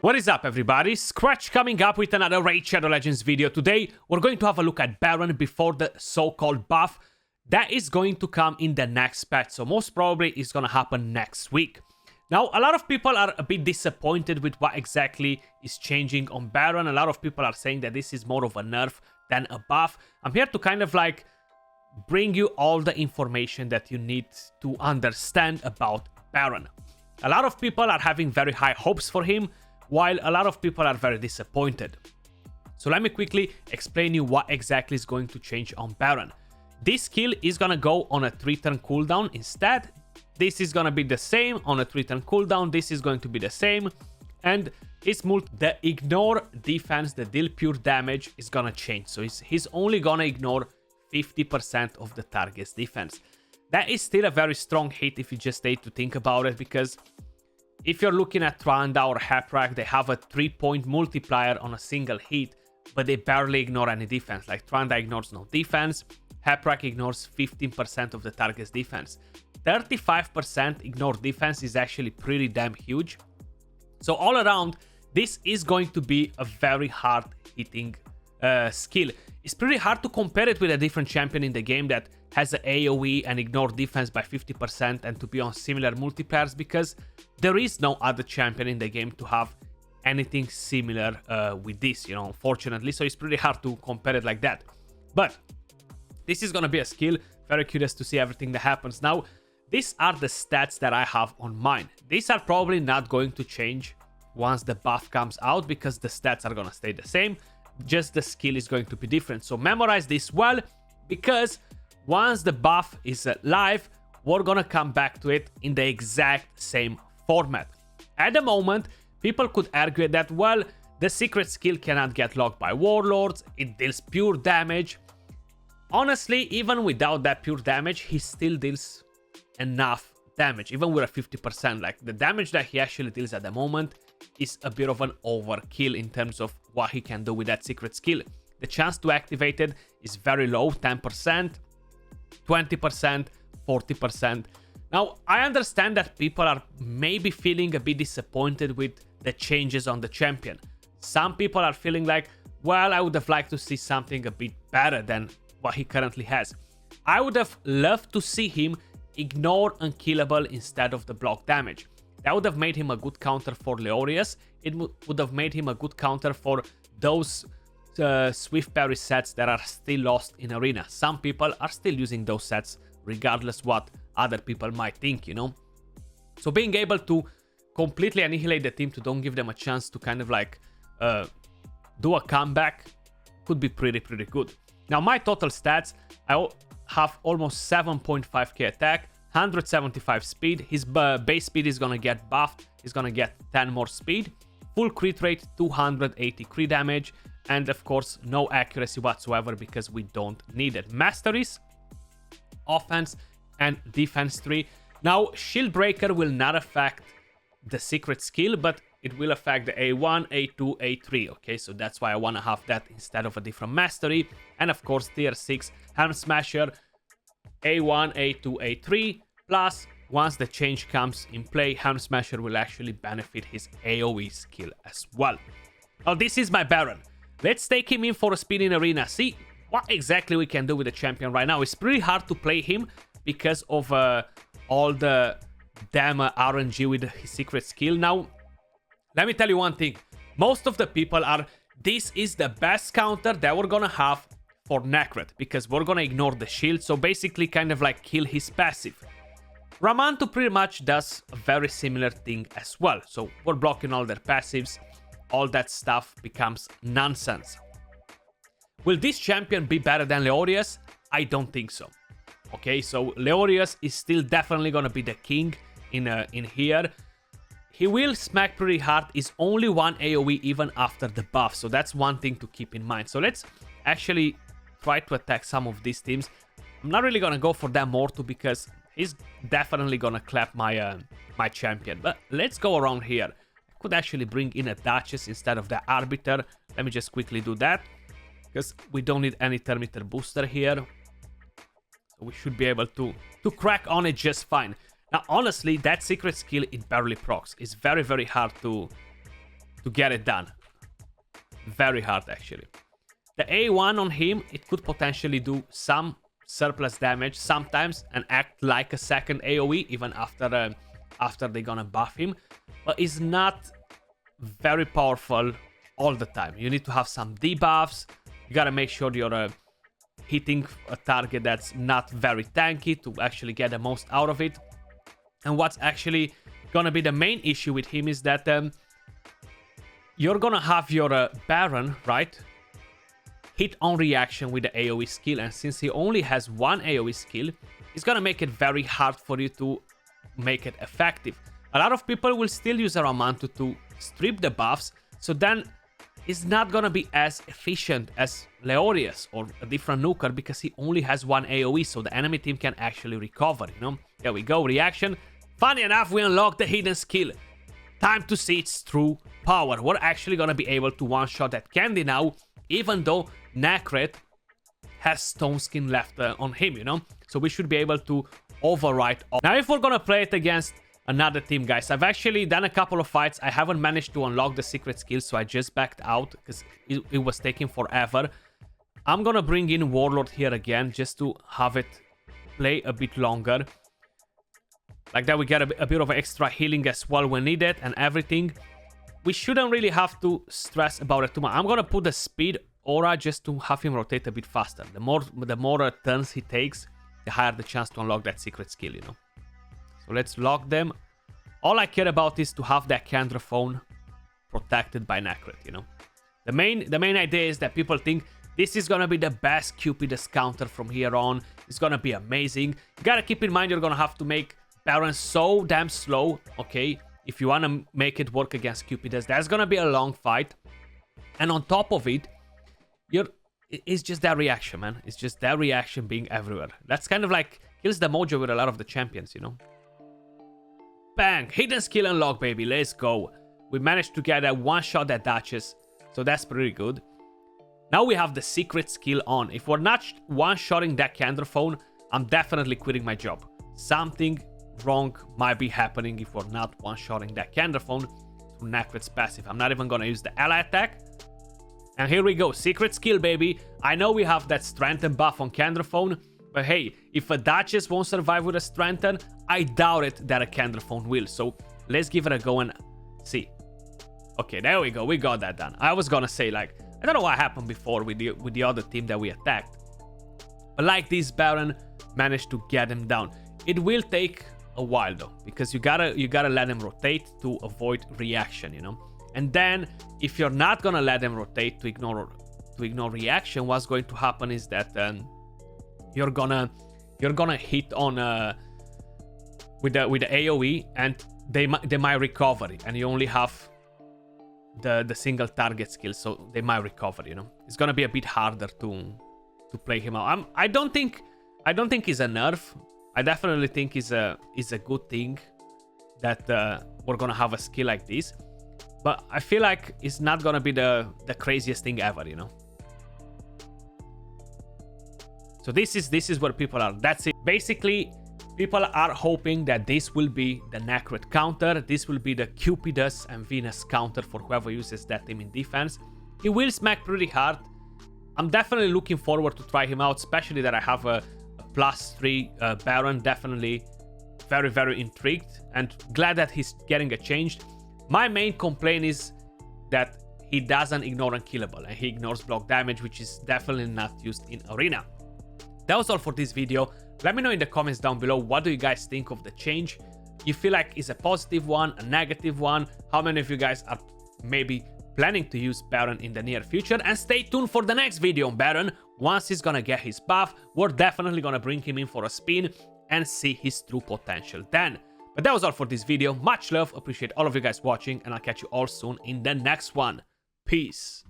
What is up, everybody? Skratch coming up with another Raid Shadow Legends video. Today, we're going to have a look at Baron before the so-called buff. That is going to come in the next patch, so most probably it's gonna happen next week. Now, a lot of people are a bit disappointed with what exactly is changing on Baron. A lot of people are saying that this is more of a nerf than a buff. I'm here to kind of like bring you all the information that you need to understand about Baron. A lot of people are having very high hopes for him, while a lot of people are very disappointed. So let me quickly explain you what exactly is going to change on Baron. This skill is gonna go on a 3-turn cooldown instead. This is gonna be the same on a 3-turn cooldown. This is going to be the same. And the ignore defense, the deal pure damage is gonna change. So he's only gonna ignore 50% of the target's defense. That is still a very strong hit if you just stay to think about it, because if you're looking at Tranda or Haprak, they have a 3-point multiplier on a single hit, but they barely ignore any defense. Like Tranda ignores no defense, Haprak ignores 15% of the target's defense. 35% ignore defense is actually pretty damn huge. So all around, this is going to be a very hard hitting skill. It's pretty hard to compare it with a different champion in the game that has an AoE and ignore defense by 50% and to be on similar multipliers, because there is no other champion in the game to have anything similar with this, you know, unfortunately. So it's pretty hard to compare it like that. But this is going to be a skill. Very curious to see everything that happens. Now, these are the stats that I have on mine. These are probably not going to change once the buff comes out, because the stats are going to stay the same. Just the skill is going to be different. So memorize this well, because once the buff is live, we're gonna come back to it in the exact same format. At the moment, people could argue that, well, the secret skill cannot get locked by warlords, it deals pure damage. Honestly, even without that pure damage, he still deals enough damage, even with a 50%. Like, the damage that he actually deals at the moment is a bit of an overkill in terms of what he can do with that secret skill. The chance to activate it is very low, 10%, 20%, 40%. Now, I understand that people are maybe feeling a bit disappointed with the changes on the champion. Some people are feeling like, well, I would have liked to see something a bit better than what he currently has. I would have loved to see him ignore unkillable instead of the block damage. That would have made him a good counter for Leorius. It would have made him a good counter for those Swift parry sets that are still lost in Arena. Some people are still using those sets, regardless what other people might think, you know? So being able to completely annihilate the team, to don't give them a chance to kind of like do a comeback, could be pretty good. Now, my total stats, I have almost 7.5k attack, 175 speed. His base speed is gonna get buffed. He's gonna get 10 more speed. Full crit rate, 280 crit damage. And of course, no accuracy whatsoever, because we don't need it. Masteries, offense and defense 3. Now, Shield Breaker will not affect the secret skill, but it will affect the A1, A2, A3. Okay, so that's why I want to have that instead of a different mastery. And of course, tier 6 Helm Smasher, A1, A2, A3. Plus, once the change comes in play, Helm Smasher will actually benefit his AoE skill as well. Now, this is my Baron. Let's take him in for a spin in Arena. See what exactly we can do with the champion right now. It's pretty hard to play him because of all the damn RNG with his secret skill. Now, let me tell you one thing. Most of the people are, this is the best counter that we're gonna have for Necret, because we're gonna ignore the shield. So basically kind of like kill his passive. Ramantu pretty much does a very similar thing as well. So we're blocking all their passives. All that stuff becomes nonsense. Will this champion be better than Leorius? I don't think so. Okay, so Leorius is still definitely gonna be the king in here. He will smack pretty hard. Is only one AoE even after the buff, so that's one thing to keep in mind. So let's actually try to attack some of these teams. I'm not really gonna go for that Mortu, because he's definitely gonna clap my my champion. But let's go around here. Could actually bring in a Duchess instead of the Arbiter. Let me just quickly do that, because we don't need any Thermitter booster here. So we should be able to crack on it just fine. Now, honestly, that secret skill, it barely procs. It's very hard to to get it done. Very hard, actually. The A1 on him, it could potentially do some surplus damage sometimes and act like a second AoE even after they're gonna buff him. But it's not very powerful all the time. You need to have some debuffs. You gotta make sure you're hitting a target that's not very tanky to actually get the most out of it. And what's actually gonna be the main issue with him is that you're gonna have your Baron, right, hit on reaction with the AoE skill, and since he only has one AoE skill, it's gonna make it very hard for you to make it effective. A lot of people will still use Aramantu to strip the buffs, so then it's not gonna be as efficient as Leorius or a different nuker because he only has one AoE, so the enemy team can actually recover, you know? There we go, reaction. Funny enough, we unlocked the hidden skill. Time to see its true power. We're actually gonna be able to one-shot that Candy now, even though Nacret has Stone Skin left on him, you know? So we should be able to overwrite all. Now, if we're gonna play it against another team, guys, I've actually done a couple of fights. I haven't managed to unlock the secret skill, so I just backed out because it was taking forever. I'm gonna bring in Warlord here again just to have it play a bit longer. Like that, we get a bit of extra healing as well when needed and everything. We shouldn't really have to stress about it too much. I'm gonna put the speed aura just to have him rotate a bit faster. The more turns he takes, the higher the chance to unlock that secret skill, you know. So let's lock them. All I care about is to have that Candraphone protected by Nacret, you know. The main idea is that people think this is gonna be the best Cupidus counter from here on. It's gonna be amazing. You gotta keep in mind you're gonna have to make Baron so damn slow, okay? If you wanna make it work against Cupidus, that's gonna be a long fight. And on top of it, it's just that reaction, man. It's just that reaction being everywhere. That's kind of like kills the mojo with a lot of the champions, you know? Bang! Hidden skill unlock, baby. Let's go. We managed to get a one-shot at Duchess, so that's pretty good. Now we have the secret skill on. If we're not one-shotting that Candraphone, I'm definitely quitting my job. Something wrong might be happening if we're not one-shotting that Candraphone to Nacret's passive. I'm not even gonna use the ally attack. And here we go, secret skill, baby. I know we have that strengthen buff on Candraphone, but hey, if a Duchess won't survive with a strengthen, I doubt it that a Candraphone will. So let's give it a go and see. Okay, there we go, we got that done. I was gonna say, like, I don't know what happened before with the other team that we attacked, but like this Baron managed to get him down. It will take a while though, because you gotta let him rotate to avoid reaction, you know. And then if you're not gonna let him rotate to ignore reaction, what's going to happen is that you're gonna hit on with the AoE, and they might recover it, and you only have the single target skill, so they might recover, you know. It's gonna be a bit harder to play him out. I don't think he's a nerf. I definitely think it's a good thing that we're gonna have a skill like this, but I feel like it's not gonna be the craziest thing ever, you know. So this is where people are. That's it. Basically, people are hoping that this will be the Nacret counter. This will be the Cupidus and Venus counter for whoever uses that team in defense. He will smack pretty hard. I'm definitely looking forward to try him out, especially that I have a +3 Baron. Definitely very, very intrigued and glad that he's getting a change. My main complaint is that he doesn't ignore unkillable and he ignores block damage, which is definitely not used in Arena. That was all for this video. Let me know in the comments down below, what do you guys think of the change? You feel like it's a positive one, a negative one? How many of you guys are maybe planning to use Baron in the near future? And stay tuned for the next video on Baron. Once he's gonna get his buff, we're definitely gonna bring him in for a spin and see his true potential then. But that was all for this video. Much love, appreciate all of you guys watching, and I'll catch you all soon in the next one. Peace.